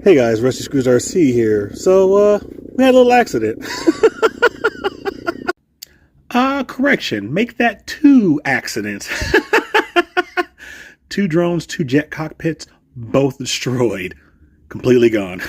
Hey guys, Rusty Screws RC here. So, we had a little accident. Correction. Make that 2 accidents. 2 drones, 2 jet cockpits, both destroyed. Completely gone.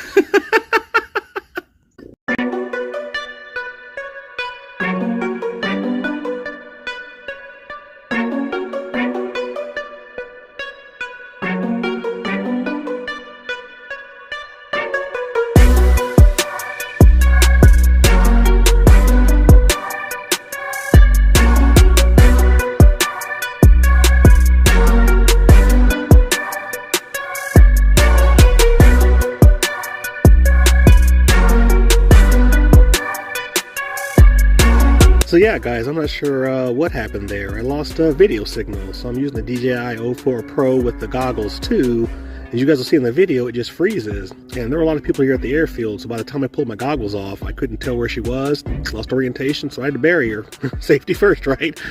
So yeah, guys, I'm not sure what happened there. I lost video signal, so I'm using the DJI 04 Pro with the goggles too. As you guys will see in the video, it just freezes. And there were a lot of people here at the airfield, so by the time I pulled my goggles off, I couldn't tell where she was. Lost orientation, so I had to bury her. Safety first, right?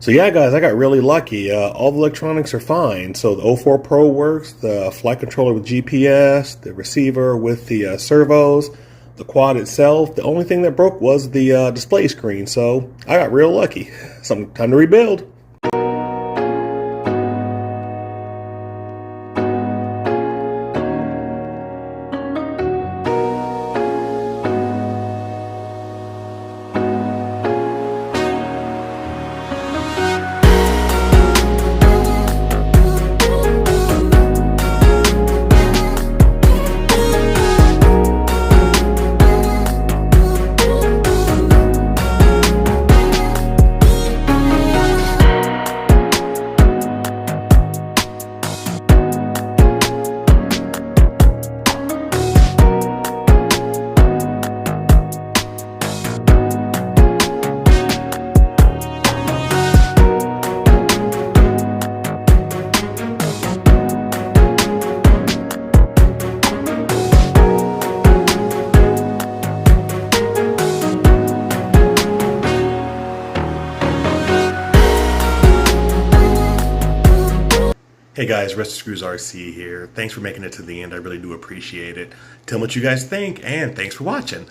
So yeah, guys, I got really lucky. All the electronics are fine. So the 04 Pro works, the flight controller with GPS, the receiver with the servos, the quad itself. The only thing that broke was the display screen. So I got real lucky. Time to rebuild. Hey guys, Rusty Screws RC here. Thanks for making it to the end. I really do appreciate it. Tell me what you guys think, and thanks for watching.